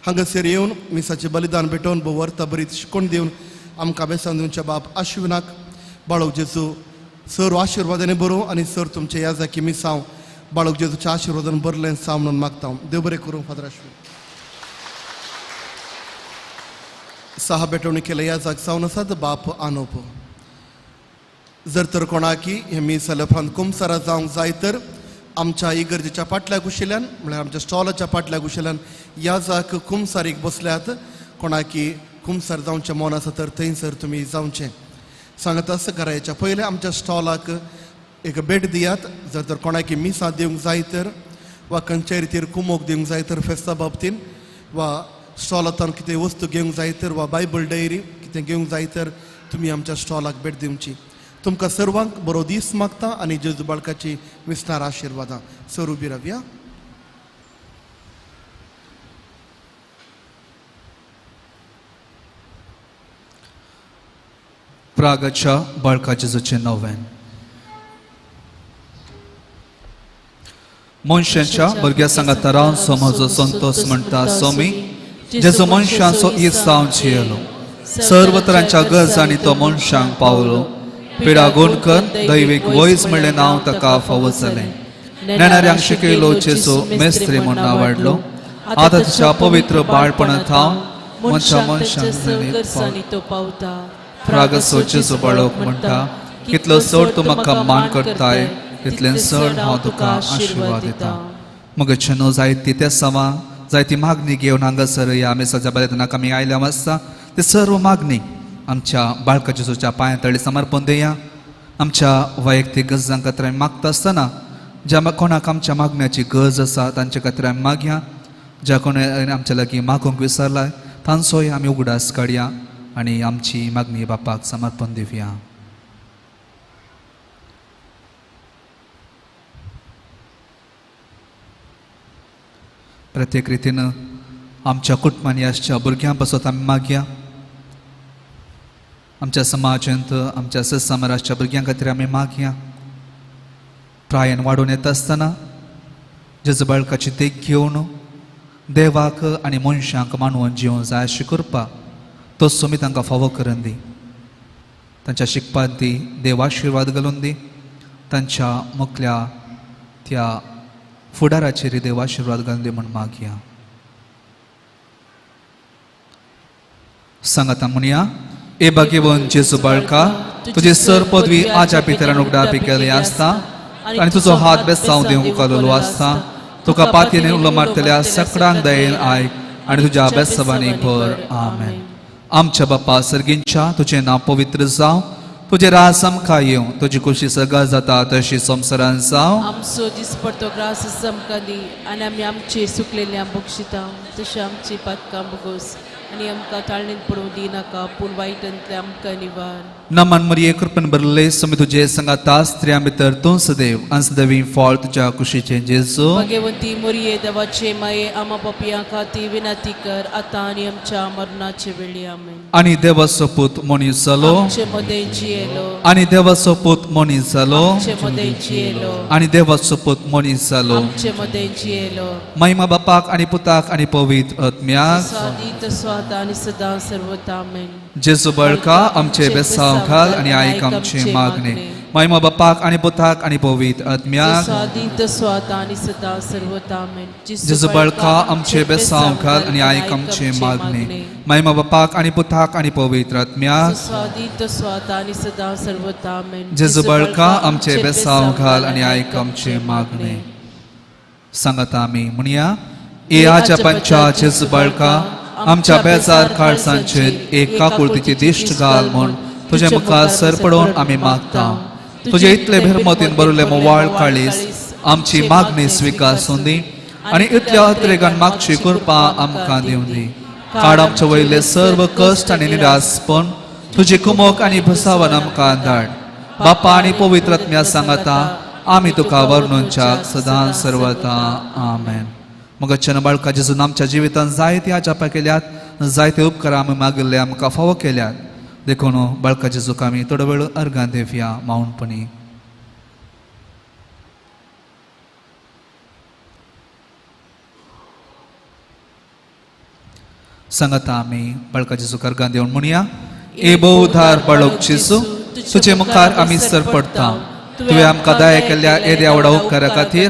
हांगासर येवन मिसाचे बलिदान भेटोवन वर्ता बरीच शिकवण दिवन आमकां अभ्यासान दिवच्या बाप अश्विनाक बाळूक जेजू सर आशिर्वादाने बरो आनी सर तुमचे याजाकी मिसांव बाळूक जेजूच्या आशिर्वादान बरलें सा म्हणून मागता. देव बरें करूं. फादर अश्विन 6 भेटवणी केले याजाक जावन आसात बाप आनोप. जर तर कोणाकी हे मीस उपरांत कुमसारा जावंक जाय तर आमच्या इगर्जेच्या फाटल्या कुशिल्ल्यान म्हळ्यार आमच्या स्टॉलाच्या फाटल्या कुशिल्ल्यान याजाक कुमसारीक बसल्यात. कोणाकी कुमसार जावचें मन आसा तर थंयसर तुमी जावचें. सांगता घराच्या पयले आमच्या स्टॉलाक एक भेट दियात. जर तर कोणाकी मिसां दिवंक जाय तर वा खंयच्या रितीर कुमोक दिवंक जाय तर फेस्ता बाबतीन वा स्टॉलांतल्यान कितें वस्तू घेवंक जाय तर वा बायबल डायरी कितें घेवंक जाय तर तुमी आमच्या स्टॉलाक भेट दिवची. तुमकां सर्वांक बरो दीस मागता आनी जेजू बाळकाची विस्तार आशिर्वादां. सर उबी रावया. प्रागाच्या बाळका जेजूचे नोवेन. मनशांच्या भुरग्या सांगाता रावन समजो संतोष म्हणटा सोमी जेजू मनशांचो ईद जावन जियेलो. सर्व तरांच्या गरजांनी तो मनशांक पावलो. पिडा गोणकर दैवीक वयस म्हणलें नांव ताका फावो जालें. नेणाऱ्यांक शिकयलो जेजू मेस्त्री म्हूण नांव वाडलो. आतां तिच्या पवित्र बाळपणांत हांव मनशांक तो पावता. प्रागसो जेजू बाळक म्हणटा कितलो चड तूं म्हाका मान करताय तितलें चड हांव तुका आशिर्वाद दिता. मगचे न्हू जायती ते सवां जायती मागणी घेवन हांगासर ह्या मेसाच्या बलिदानाक आमी आयल्या आसता. ते सर्व मागणी आमच्या बाळका जेजूच्या पांया तळी समर्पण दिया. आमच्या वैयक्तीक गरजां खातीर आमी मागता आसतना ज्या कोणाक आमच्या मागण्याची गरज आसा तांचे खातीर आमी मागया. ज्या कोणें आमच्या लागीं मागूंक विसरलाय तांचोय आमी उगडास काडया आनी आमची मागणी बापाक समर्पण दिवया. प्रत्येक रितीन आमच्या कुटुंबांनी आसच्या भुरग्यां पासत आमी मागया. आमच्या समाजांत आमच्या समाजाच्या भुरग्यां खातीर आमी मागया. प्रायन वाडून येता आसतना जेजू बाळकाची देख घेवन देवाक आनी मनशांक मानवून जिवंक जाय अशें करपाक तो सोमी तांकां फावो करून दी. तांच्या शिकपाक दी. देव आशिर्वाद घालून दी. तांच्या मुखल्या त्या फुडाराचेर देव आशिर्वाद घालून दी म्हूण मागया. सांगाता म्हणया ए भाग्यवन जेजू बाळका तुजी सर पदवी आज्या पितरान उगडापी केली आसता आनी तुजो हात बेसांव दिवंक कळलो आसता. तुका पातयेन उलो मारतल्या सगळ्यांक दयेन आयक आनी तुज्या बेसबांनी भर. आमेन. आमच्या बापा सर्गींच्या तुजें नांव पवित्र जावं. तुजें राज आमकां येवं. तुजी खुशी सगळ्या जाता तशी संवसारांत जावं. आमचो दिसपडतो ग्रास आमकां दी आनी आमी आमची सुकलेल्या बक्षिता तशी आमची पातकां बगोस आणि आमकां ताळणीत पडूं दिनाका पूण वायटांतले आमकां निवार. नमन मरिये कृपन भरले समी तुझे संगाता स्त्रियां भितर तूं सदैव अंसदवी फळ तुझ्या कुशीचे जेजू. भगवंती मोरये देवाचे माये आमा पापयां खातीर विनंती कर आतां आनी आमच्या मरणाचे वेळी आमेन. आणि देवाचो पूत मनीस जालो. आमचे मदें जियेलो. आणि देवाचो पूत मनीस जालो. आमचे मदें जियेलो. आणि देवाचो पूत मनीस जालो. आमचे मदें जियेलो. महिमा बापाक आणि पुताक आणि पवित्र आत्म्याक. सादीत स्वात आनी सदां सर्वदा आमेन. जेजू बळका आमचे बेसांव घाल आणि आयक आमचे मागणे. महिमा बापाक आणि पुताक आणि पवित्र आत्म्याक. सादीत स्वात आनी सदां सर्वदा आमेन. जेजू बळका आमचे बेसांव घाल आणि आयक आमचे मागणे. महिमा बापाक आणि पुताक आणि पवित्र आत्म्याक. सादीत स्वात आनी सदां सर्वदा आमेन. जेजू बळका आमचे बेसांव घाल आणि आयक आमचे मागणे. सांगता आमी म्हणया ए आच्या पंचा जेजू बळका आमच्या बेजार काळजांचेर एक काकुळतीची दिश्ट घाल म्हूण तुझे मुखार सर पडोवन आमी मागता. तुझे इतले भिरमतीन बरयले मोवाळ काळीस आमची मागणी स्विकासून दी आणि इतल्या अत्रेगान मागची कृपा आमकां दिवं दी. काड आमचे वयले सर्व कश्ट आनी निरासपण तुझे कुमोक आनी भुसावन आमकां धाड. बापा आनी पवित्र आत्म्या सांगता आमी तुका वर्णोवच्याक सदां सर्वदा आमेन. मग चन बाळका जेजून आमच्या जिवितांत जायती आजापां केल्यात, जायते उपकार आमी मागिल्ले आमकां फावो केल्यात. देखून बाळका जेजूक आमी थोडो वेळ अर्गां दिवया माऊणपणी. सांगता आमी बाळका जेजूक अर्गां दिवन म्हणया ए बहुधार बाळक जेजू तुजे मुखार आमी सर पडटा. तुवें आमकां दया केल्ल्या येद्या व्हडा उपकारा खातीर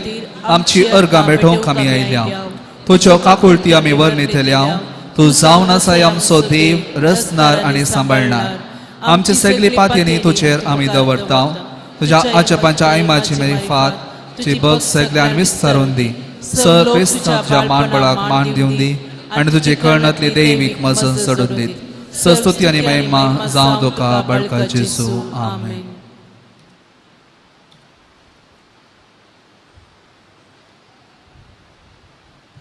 आमची अर्गां मेळोवंक आमी आयल्या. तुज्यो काकुळटी आमी वर्णितल्या. तूं जावन आसा आमचो देव रचणार आनी सांबाळणार. आमची सगळी पातयेनी तुजेर आमी दवरता. तुज्या आजपांच्या आयमाची मेरीफात ची बग सगळ्यान विस्तारून दी. सर क्रिस्तांच्या मानबळाक मान दिवन दी आनी तुजे कर्णांतली दैवीक मजत सोडून दीत. सस्तुती आनी महिमा जावं तुका बाळका जेजू आमेन.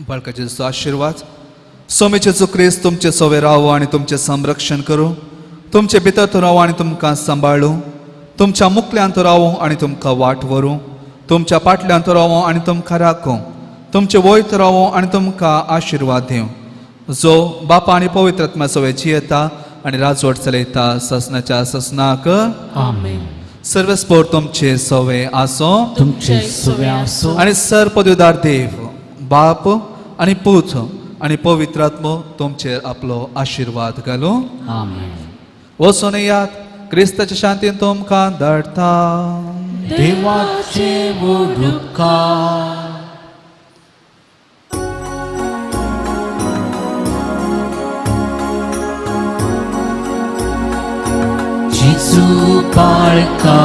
बाळका जेजूचो आशिर्वाद स्वामी जेजू क्रिस्त तुमचे सोवे रावो आनी तुमचे संरक्षण करूं. तुमचे भितर तो रावो आनी तुमकां सांबाळूं. तुमच्या मुखल्यान तो रावो आनी तुमकां वाट व्हरूं. तुमच्या फाटल्यान तो रावो आनी तुमकां राखूं. तुमचे वयत रावो आनी तुमकां आशिर्वाद दिवं. जो बापा आनी पवित्र आत्म्या सोवे जियेता आनी राजवट चलयता ससनाच्या ससनाक आमेन. सर्वस्पोर तुमचे सोवे आसो. तुमचे सोवे आसो. आनी सर्वपदवीदार देव बाप आनी पूत आनी पवित्र आत्मो तुमचेर आपलो आशिर्वाद घालूं. आमेन. वचून येयात. क्रिस्ताच्या शांतीन तुमकां धाडटा. देवाचे उपकार. जेजू बाळका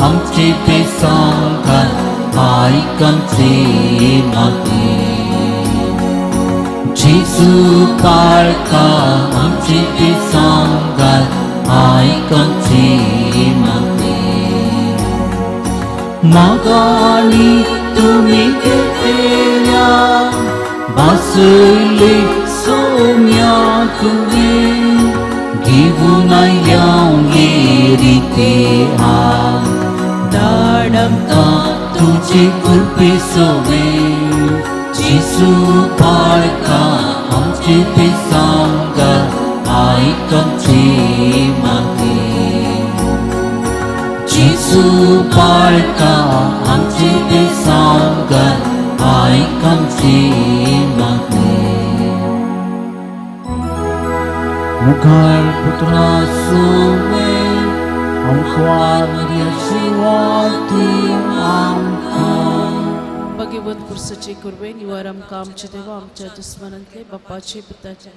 आमचे बेसांव घाल आयक आमचे मागणे. जेजू बाळका आमचे बेसांव घाल आयक आमचे मागणे. मागाणी तुमी घेतल्या बासयले सोम्या तुवें घेवन आयल्या येरीते हात. धाड आमकां तुजे कृपे सोवे. जेजू बाळका आमचे बेसांव घाल आयक आमचे मागणे. जेजू बाळका आमचे बेसांव घाल आयक आमचे मागणे. मुखार पुत्रा सोवे आमकां आशिर्वादी आमकां. भगवंत पुरसाचे कुरवे निवार आमकां आमचे देवा आमच्या दुस्मनांतले बापाचे पुताचे